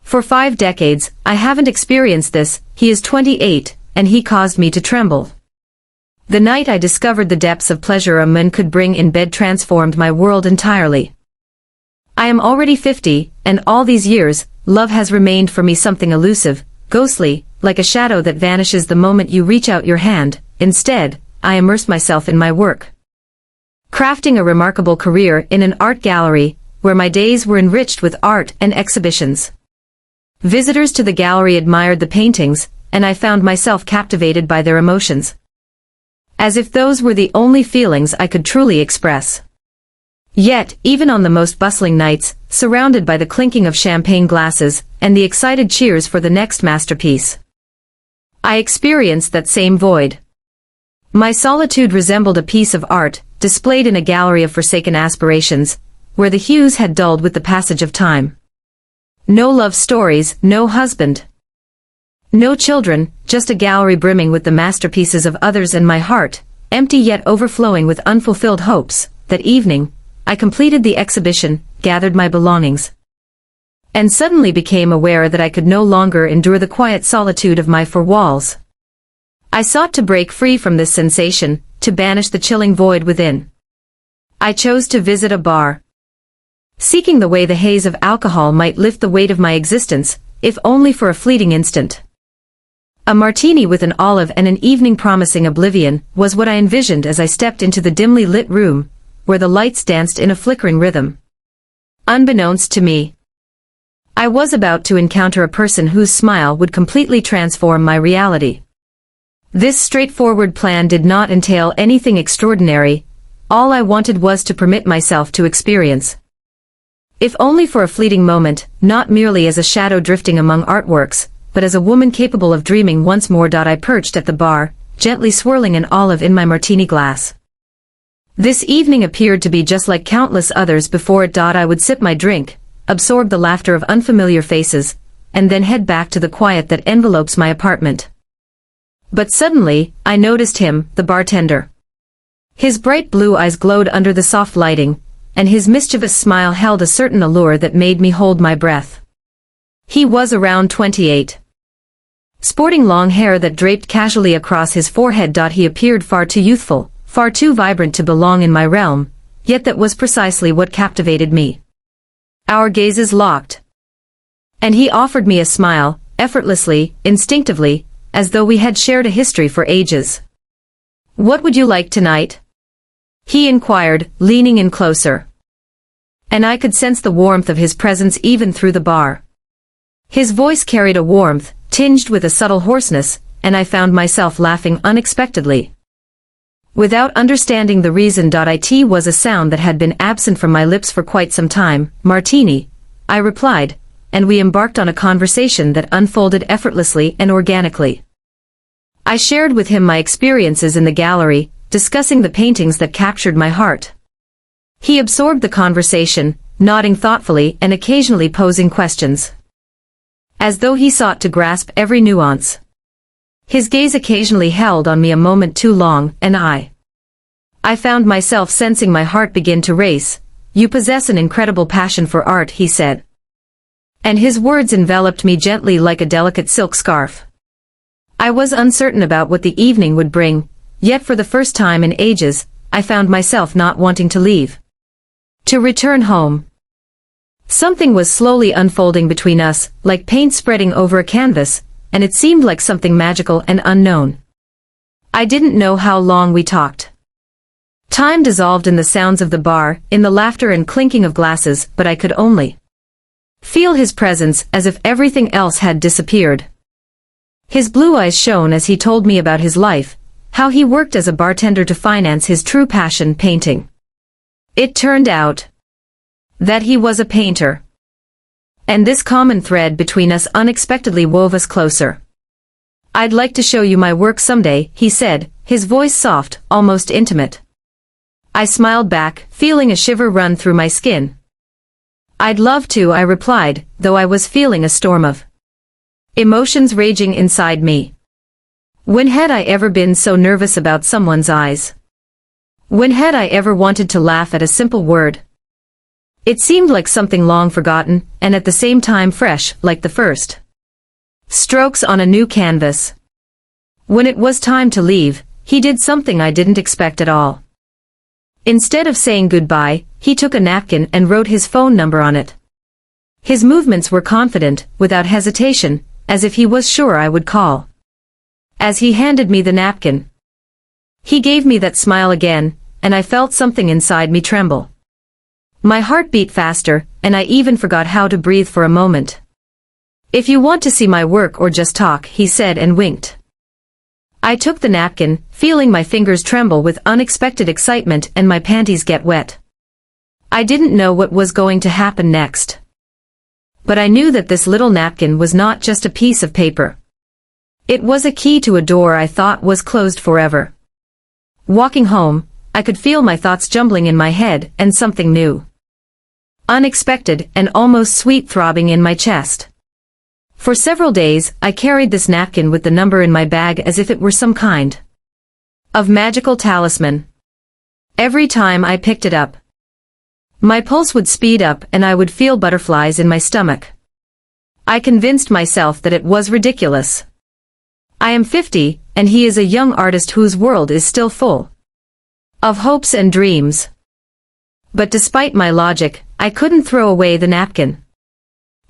For 5 decades, I haven't experienced this. He is 28, and he caused me to tremble. The night I discovered the depths of pleasure a man could bring in bed transformed my world entirely. I am already 50, and all these years, love has remained for me something elusive, ghostly, like a shadow that vanishes the moment you reach out your hand. Instead, I immerse myself in my work, crafting a remarkable career in an art gallery, where my days were enriched with art and exhibitions. Visitors to the gallery admired the paintings, and I found myself captivated by their emotions, as if those were the only feelings I could truly express. Yet, even on the most bustling nights, surrounded by the clinking of champagne glasses, and the excited cheers for the next masterpiece, I experienced that same void. My solitude resembled a piece of art, displayed in a gallery of forsaken aspirations, where the hues had dulled with the passage of time. No love stories, no husband, no children, just a gallery brimming with the masterpieces of others, and my heart, empty yet overflowing with unfulfilled hopes. That evening, I completed the exhibition, gathered my belongings, and suddenly became aware that I could no longer endure the quiet solitude of my 4 walls. I sought to break free from this sensation, to banish the chilling void within. I chose to visit a bar, seeking the way the haze of alcohol might lift the weight of my existence, if only for a fleeting instant. A martini with an olive and an evening promising oblivion was what I envisioned as I stepped into the dimly lit room, where the lights danced in a flickering rhythm. Unbeknownst to me, I was about to encounter a person whose smile would completely transform my reality. This straightforward plan did not entail anything extraordinary. All I wanted was to permit myself to experience, if only for a fleeting moment, not merely as a shadow drifting among artworks, but as a woman capable of dreaming once more. I perched at the bar, gently swirling an olive in my martini glass. This evening appeared to be just like countless others before it. I would sip my drink, absorb the laughter of unfamiliar faces, and then head back to the quiet that envelopes my apartment. But suddenly, I noticed him, the bartender. His bright blue eyes glowed under the soft lighting, and his mischievous smile held a certain allure that made me hold my breath. He was around 28. Sporting long hair that draped casually across his forehead. He appeared far too youthful, far too vibrant to belong in my realm, yet that was precisely what captivated me. Our gazes locked, and he offered me a smile, effortlessly, instinctively, as though we had shared a history for ages. "What would you like tonight?" he inquired, leaning in closer. And I could sense the warmth of his presence even through the bar. His voice carried a warmth, tinged with a subtle hoarseness, and I found myself laughing unexpectedly, without understanding the reason. It was a sound that had been absent from my lips for quite some time. "Martini," I replied, and we embarked on a conversation that unfolded effortlessly and organically. I shared with him my experiences in the gallery, discussing the paintings that captured my heart. He absorbed the conversation, nodding thoughtfully and occasionally posing questions, as though he sought to grasp every nuance. His gaze occasionally held on me a moment too long, and I found myself sensing my heart begin to race. "You possess an incredible passion for art," he said, and his words enveloped me gently like a delicate silk scarf. I was uncertain about what the evening would bring, yet for the first time in ages, I found myself not wanting to leave, to return home. Something was slowly unfolding between us, like paint spreading over a canvas, and it seemed like something magical and unknown. I didn't know how long we talked. Time dissolved in the sounds of the bar, in the laughter and clinking of glasses, but I could only feel his presence, as if everything else had disappeared. His blue eyes shone as he told me about his life, how he worked as a bartender to finance his true passion, painting. It turned out that he was a painter, and this common thread between us unexpectedly wove us closer. "I'd like to show you my work someday," he said, his voice soft, almost intimate. I smiled back, feeling a shiver run through my skin. "I'd love to," I replied, though I was feeling a storm of emotions raging inside me. When had I ever been so nervous about someone's eyes? When had I ever wanted to laugh at a simple word? It seemed like something long forgotten, and at the same time fresh, like the first strokes on a new canvas. When it was time to leave, he did something I didn't expect at all. Instead of saying goodbye, he took a napkin and wrote his phone number on it. His movements were confident, without hesitation, as if he was sure I would call. As he handed me the napkin, he gave me that smile again, and I felt something inside me tremble. My heart beat faster, and I even forgot how to breathe for a moment. "If you want to see my work or just talk," he said and winked. I took the napkin, feeling my fingers tremble with unexpected excitement and my panties get wet. I didn't know what was going to happen next. But I knew that this little napkin was not just a piece of paper. It was a key to a door I thought was closed forever. Walking home, I could feel my thoughts jumbling in my head and something new, unexpected and almost sweet throbbing in my chest. For several days, I carried this napkin with the number in my bag as if it were some kind of magical talisman. Every time I picked it up, my pulse would speed up and I would feel butterflies in my stomach. I convinced myself that it was ridiculous. I am 50, and he is a young artist whose world is still full of hopes and dreams. But despite my logic, I couldn't throw away the napkin.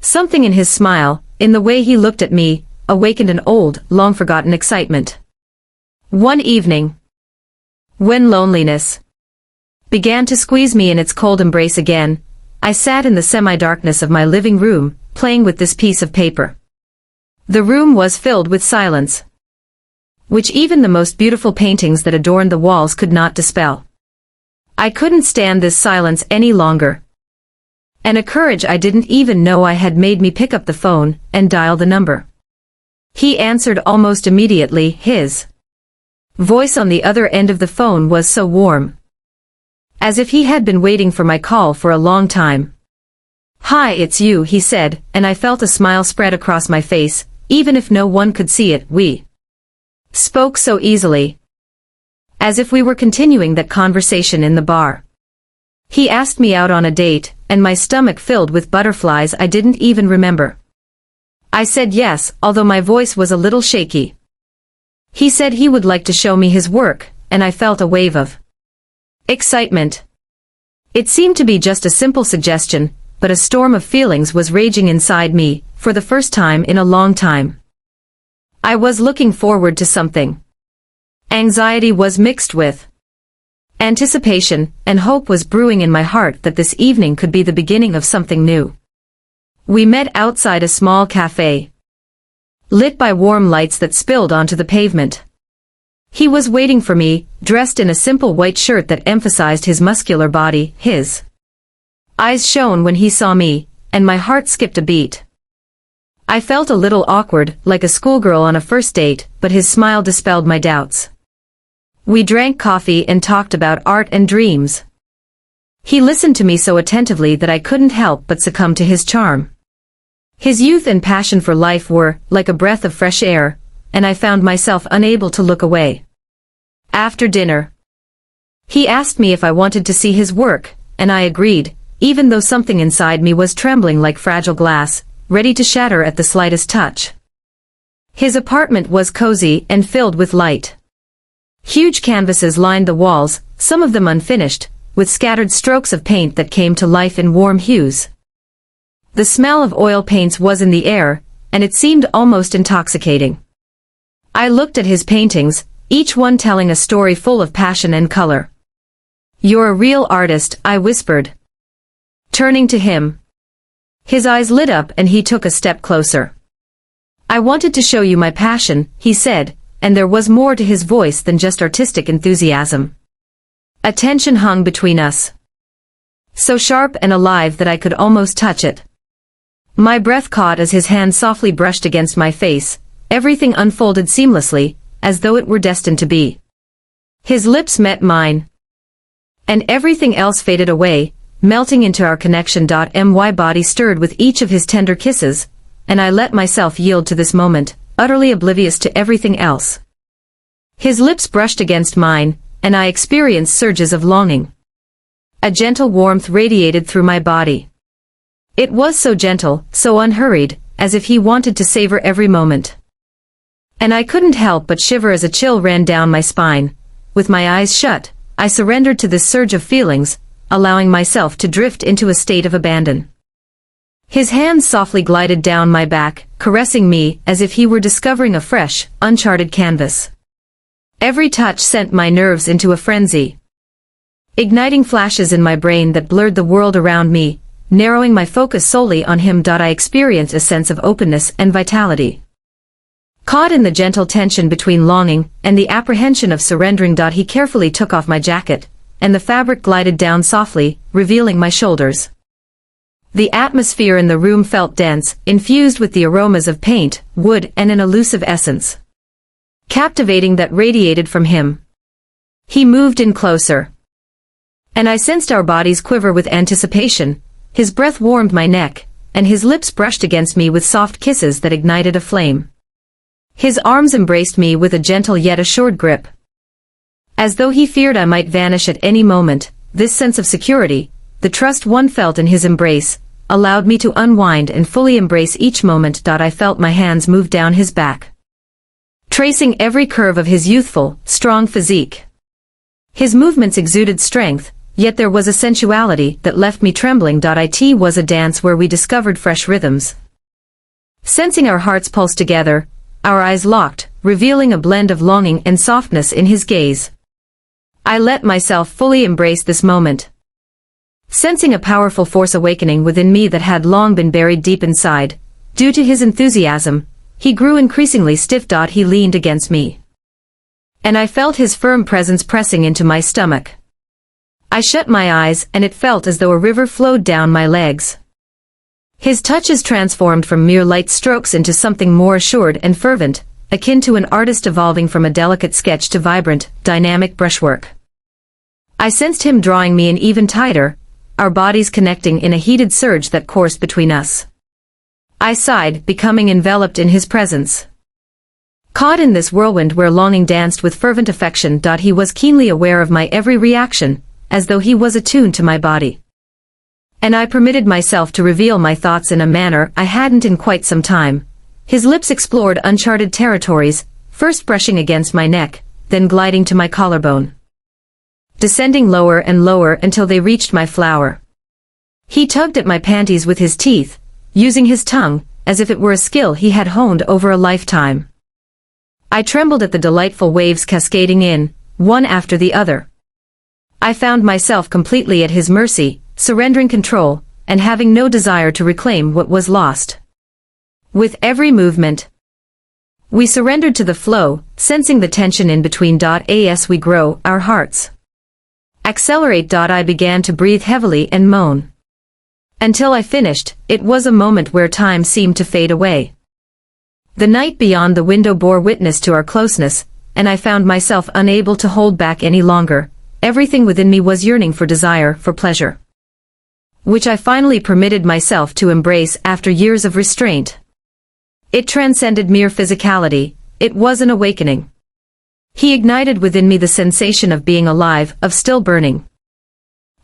Something in his smile, in the way he looked at me, awakened an old, long-forgotten excitement. One evening, when loneliness began to squeeze me in its cold embrace again, I sat in the semi-darkness of my living room, playing with this piece of paper. The room was filled with silence, which even the most beautiful paintings that adorned the walls could not dispel. I couldn't stand this silence any longer. And a courage I didn't even know I had made me pick up the phone and dial the number. He answered almost immediately. His voice on the other end of the phone was so warm, as if he had been waiting for my call for a long time. "Hi, it's you," he said, and I felt a smile spread across my face, even if no one could see it. We spoke so easily, as if we were continuing that conversation in the bar. He asked me out on a date, and my stomach filled with butterflies I didn't even remember. I said yes, although my voice was a little shaky. He said he would like to show me his work, and I felt a wave of excitement. It seemed to be just a simple suggestion, but a storm of feelings was raging inside me, for the first time in a long time. I was looking forward to something. Anxiety was mixed with anticipation, and hope was brewing in my heart that this evening could be the beginning of something new. We met outside a small cafe, lit by warm lights that spilled onto the pavement. He was waiting for me, dressed in a simple white shirt that emphasized his muscular body. His eyes shone when he saw me, and my heart skipped a beat. I felt a little awkward, like a schoolgirl on a first date, but his smile dispelled my doubts. We drank coffee and talked about art and dreams. He listened to me so attentively that I couldn't help but succumb to his charm. His youth and passion for life were like a breath of fresh air, and I found myself unable to look away. After dinner, he asked me if I wanted to see his work, and I agreed, even though something inside me was trembling like fragile glass, ready to shatter at the slightest touch. His apartment was cozy and filled with light. Huge canvases lined the walls, some of them unfinished, with scattered strokes of paint that came to life in warm hues. The smell of oil paints was in the air, and it seemed almost intoxicating. I looked at his paintings, each one telling a story full of passion and color. "You're a real artist," I whispered, turning to him. His eyes lit up and he took a step closer. "I wanted to show you my passion," he said, and there was more to his voice than just artistic enthusiasm. A tension hung between us, so sharp and alive that I could almost touch it. My breath caught as his hand softly brushed against my face. Everything unfolded seamlessly, as though it were destined to be. His lips met mine, and everything else faded away, melting into our connection. My body stirred with each of his tender kisses, and I let myself yield to this moment, utterly oblivious to everything else. His lips brushed against mine, and I experienced surges of longing. A gentle warmth radiated through my body. It was so gentle, so unhurried, as if he wanted to savor every moment. And I couldn't help but shiver as a chill ran down my spine. With my eyes shut, I surrendered to this surge of feelings, allowing myself to drift into a state of abandon. His hands softly glided down my back, caressing me as if he were discovering a fresh, uncharted canvas. Every touch sent my nerves into a frenzy, igniting flashes in my brain that blurred the world around me, narrowing my focus solely on him. I experienced a sense of openness and vitality. Caught in the gentle tension between longing and the apprehension of surrendering. He carefully took off my jacket, and the fabric glided down softly, revealing my shoulders. The atmosphere in the room felt dense, infused with the aromas of paint, wood, and an elusive essence, captivating that radiated from him. He moved in closer, and I sensed our bodies quiver with anticipation. His breath warmed my neck, and his lips brushed against me with soft kisses that ignited a flame. His arms embraced me with a gentle yet assured grip, as though he feared I might vanish at any moment. This sense of security, the trust one felt in his embrace, allowed me to unwind and fully embrace each moment. I felt my hands move down his back, tracing every curve of his youthful, strong physique. His movements exuded strength, yet there was a sensuality that left me trembling. It was a dance where we discovered fresh rhythms. Sensing our hearts pulse together, our eyes locked, revealing a blend of longing and softness in his gaze. I let myself fully embrace this moment, sensing a powerful force awakening within me that had long been buried deep inside. Due to his enthusiasm, he grew increasingly stiff. He leaned against me, and I felt his firm presence pressing into my stomach. I shut my eyes, and it felt as though a river flowed down my legs. His touches transformed from mere light strokes into something more assured and fervent, akin to an artist evolving from a delicate sketch to vibrant, dynamic brushwork. I sensed him drawing me in even tighter, our bodies connecting in a heated surge that coursed between us. I sighed, becoming enveloped in his presence. Caught in this whirlwind where longing danced with fervent affection. He was keenly aware of my every reaction, as though he was attuned to my body. And I permitted myself to reveal my thoughts in a manner I hadn't in quite some time. His lips explored uncharted territories, first brushing against my neck, then gliding to my collarbone, descending lower and lower until they reached my flower. He tugged at my panties with his teeth, using his tongue, as if it were a skill he had honed over a lifetime. I trembled at the delightful waves cascading in, one after the other. I found myself completely at his mercy, surrendering control, and having no desire to reclaim what was lost. With every movement, we surrendered to the flow, sensing the tension in between. As we grow, our hearts accelerate. I began to breathe heavily and moan. Until I finished, it was a moment where time seemed to fade away. The night beyond the window bore witness to our closeness, and I found myself unable to hold back any longer. Everything within me was yearning for desire, for pleasure, which I finally permitted myself to embrace after years of restraint. It transcended mere physicality, it was an awakening. He ignited within me the sensation of being alive, of still burning,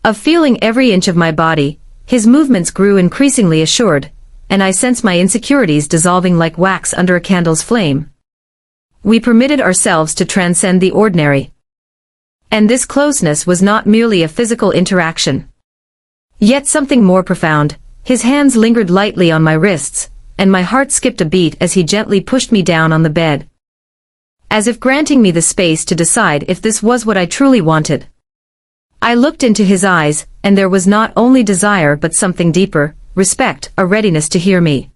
of feeling every inch of my body. His movements grew increasingly assured, and I sensed my insecurities dissolving like wax under a candle's flame. We permitted ourselves to transcend the ordinary. And this closeness was not merely a physical interaction, yet something more profound. His hands lingered lightly on my wrists, and my heart skipped a beat as he gently pushed me down on the bed, as if granting me the space to decide if this was what I truly wanted. I looked into his eyes, and there was not only desire but something deeper, respect, a readiness to hear me.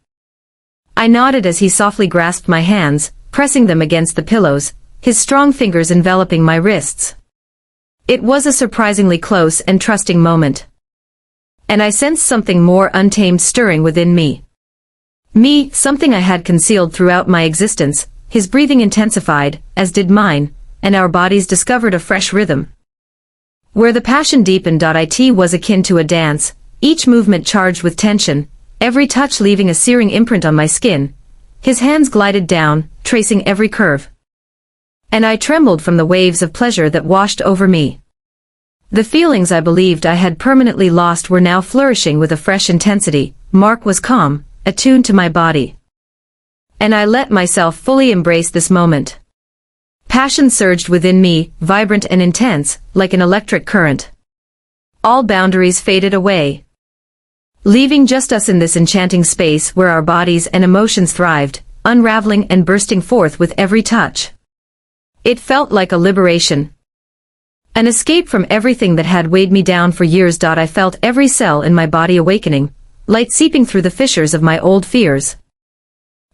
I nodded as he softly grasped my hands, pressing them against the pillows, his strong fingers enveloping my wrists. It was a surprisingly close and trusting moment, and I sensed something more untamed stirring within me. Something I had concealed throughout my existence. His breathing intensified, as did mine, and our bodies discovered a fresh rhythm, where the passion deepened. It was akin to a dance, each movement charged with tension, every touch leaving a searing imprint on my skin. His hands glided down, tracing every curve, and I trembled from the waves of pleasure that washed over me. The feelings I believed I had permanently lost were now flourishing with a fresh intensity. Mark was calm, attuned to my body. And I let myself fully embrace this moment. Passion surged within me, vibrant and intense, like an electric current. All boundaries faded away, leaving just us in this enchanting space where our bodies and emotions thrived, unraveling and bursting forth with every touch. It felt like a liberation. An escape from everything that had weighed me down for years. I felt every cell in my body awakening, light seeping through the fissures of my old fears.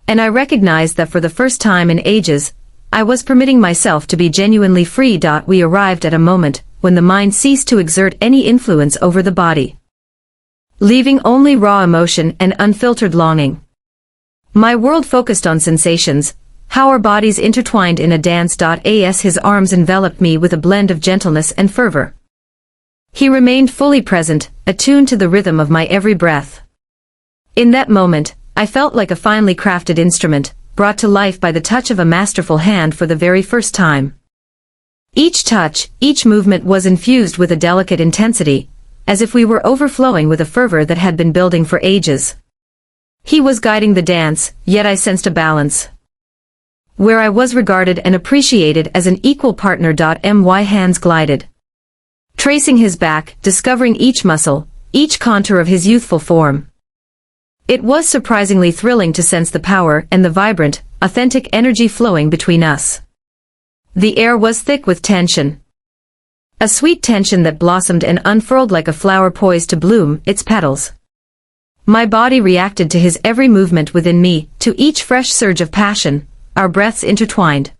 And I recognized that for the first time in ages, I was permitting myself to be genuinely free. We arrived at a moment when the mind ceased to exert any influence over the body, leaving only raw emotion and unfiltered longing. My world focused on sensations, how our bodies intertwined in a dance. As his arms enveloped me with a blend of gentleness and fervor. He remained fully present, attuned to the rhythm of my every breath. In that moment, I felt like a finely crafted instrument, brought to life by the touch of a masterful hand for the very first time. Each touch, each movement was infused with a delicate intensity, as if we were overflowing with a fervor that had been building for ages. He was guiding the dance, yet I sensed a balance, where I was regarded and appreciated as an equal partner. My hands glided, tracing his back, discovering each muscle, each contour of his youthful form. It was surprisingly thrilling to sense the power and the vibrant, authentic energy flowing between us. The air was thick with tension. A sweet tension that blossomed and unfurled like a flower poised to bloom its petals. My body reacted to his every movement within me, to each fresh surge of passion, our breaths intertwined,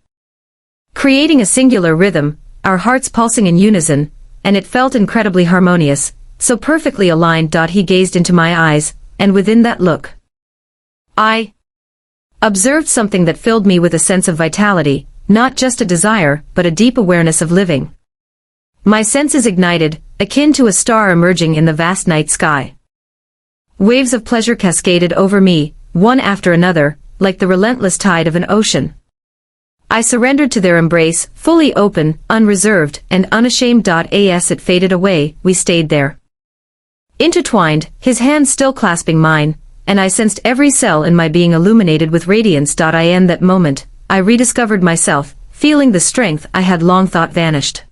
creating a singular rhythm, our hearts pulsing in unison, and it felt incredibly harmonious, so perfectly aligned. He gazed into my eyes, and within that look, I observed something that filled me with a sense of vitality, not just a desire, but a deep awareness of living. My senses ignited, akin to a star emerging in the vast night sky. Waves of pleasure cascaded over me, one after another, like the relentless tide of an ocean. I surrendered to their embrace, fully open, unreserved, and unashamed. As it faded away, we stayed there, intertwined, his hands still clasping mine, and I sensed every cell in my being illuminated with radiance. In that moment, I rediscovered myself, feeling the strength I had long thought vanished.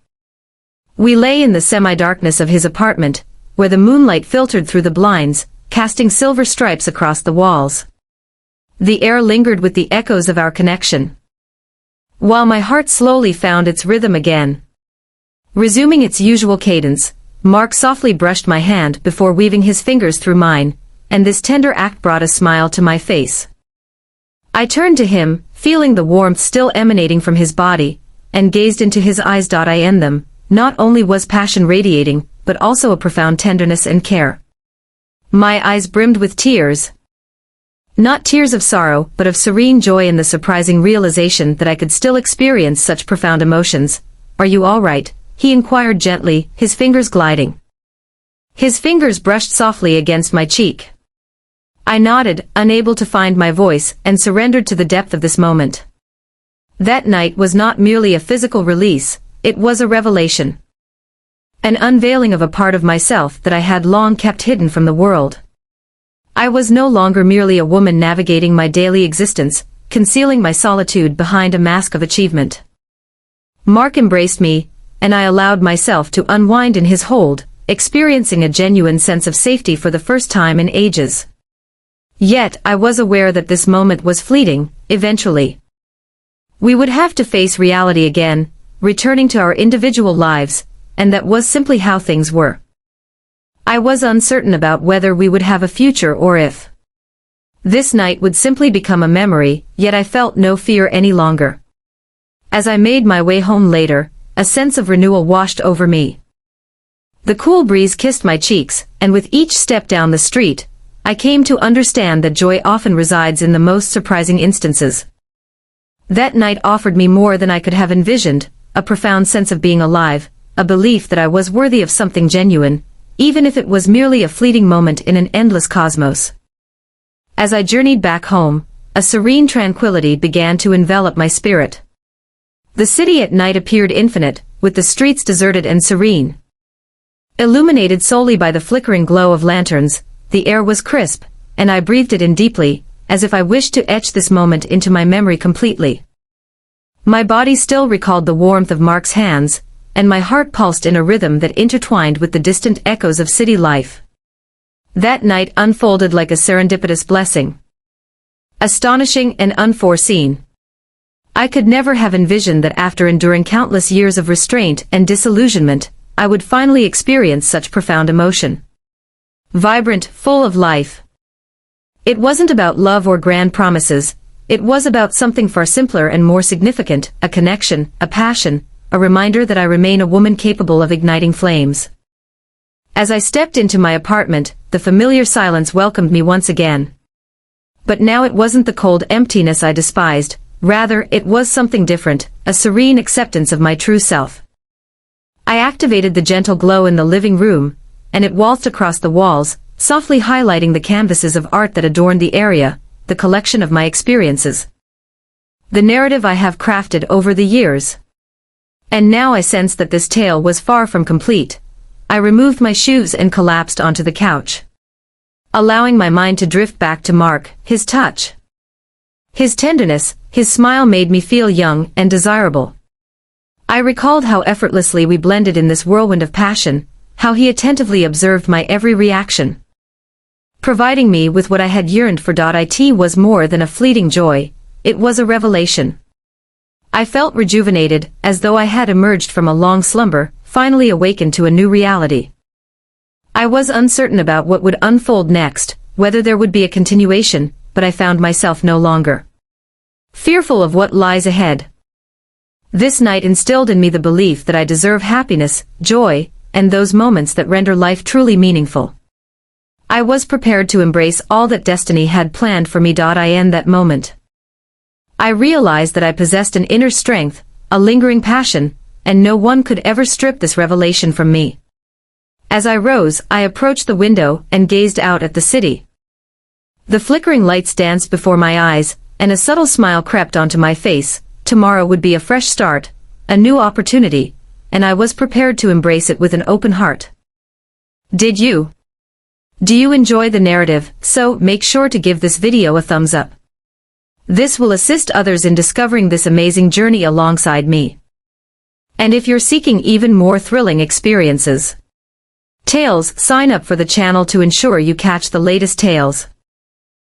We lay in the semi-darkness of his apartment, where the moonlight filtered through the blinds, casting silver stripes across the walls. The air lingered with the echoes of our connection, while my heart slowly found its rhythm again. Resuming its usual cadence, Mark softly brushed my hand before weaving his fingers through mine, and this tender act brought a smile to my face. I turned to him, feeling the warmth still emanating from his body, and gazed into his eyes. In them, not only was passion radiating, but also a profound tenderness and care. My eyes brimmed with tears. Not tears of sorrow, but of serene joy in the surprising realization that I could still experience such profound emotions. "Are you all right?" he inquired gently, his fingers gliding. His fingers brushed softly against my cheek. I nodded, unable to find my voice, and surrendered to the depth of this moment. That night was not merely a physical release, it was a revelation. An unveiling of a part of myself that I had long kept hidden from the world. I was no longer merely a woman navigating my daily existence, concealing my solitude behind a mask of achievement. Mark embraced me, and I allowed myself to unwind in his hold, experiencing a genuine sense of safety for the first time in ages. Yet I was aware that this moment was fleeting. Eventually, we would have to face reality again, returning to our individual lives, and that was simply how things were. I was uncertain about whether we would have a future or if this night would simply become a memory, yet I felt no fear any longer. As I made my way home later, a sense of renewal washed over me. The cool breeze kissed my cheeks, and with each step down the street, I came to understand that joy often resides in the most surprising instances. That night offered me more than I could have envisioned, a profound sense of being alive, a belief that I was worthy of something genuine, even if it was merely a fleeting moment in an endless cosmos. As I journeyed back home, a serene tranquility began to envelop my spirit. The city at night appeared infinite, with the streets deserted and serene. Illuminated solely by the flickering glow of lanterns, the air was crisp, and I breathed it in deeply, as if I wished to etch this moment into my memory completely. My body still recalled the warmth of Mark's hands, and my heart pulsed in a rhythm that intertwined with the distant echoes of city life. That night unfolded like a serendipitous blessing. Astonishing and unforeseen. I could never have envisioned that after enduring countless years of restraint and disillusionment, I would finally experience such profound emotion. Vibrant, full of life. It wasn't about love or grand promises, it was about something far simpler and more significant, a connection, a passion, a reminder that I remain a woman capable of igniting flames. As I stepped into my apartment, the familiar silence welcomed me once again. But now it wasn't the cold emptiness I despised, rather it was something different, a serene acceptance of my true self. I activated the gentle glow in the living room, and it waltzed across the walls, softly highlighting the canvases of art that adorned the area, the collection of my experiences. The narrative I have crafted over the years. And now I sensed that this tale was far from complete. I removed my shoes and collapsed onto the couch, allowing my mind to drift back to Mark, his touch. His tenderness, his smile made me feel young and desirable. I recalled how effortlessly we blended in this whirlwind of passion, how he attentively observed my every reaction, providing me with what I had yearned for. It was more than a fleeting joy, it was a revelation. I felt rejuvenated, as though I had emerged from a long slumber, finally awakened to a new reality. I was uncertain about what would unfold next, whether there would be a continuation, but I found myself no longer fearful of what lies ahead. This night instilled in me the belief that I deserve happiness, joy, and those moments that render life truly meaningful. I was prepared to embrace all that destiny had planned for me. In that moment, I realized that I possessed an inner strength, a lingering passion, and no one could ever strip this revelation from me. As I rose, I approached the window and gazed out at the city. The flickering lights danced before my eyes, and a subtle smile crept onto my face. Tomorrow would be a fresh start, a new opportunity, and I was prepared to embrace it with an open heart. Did you? Do you enjoy the narrative? So make sure to give this video a thumbs up. This will assist others in discovering this amazing journey alongside me. And if you're seeking even more thrilling experiences, tales, sign up for the channel to ensure you catch the latest tales.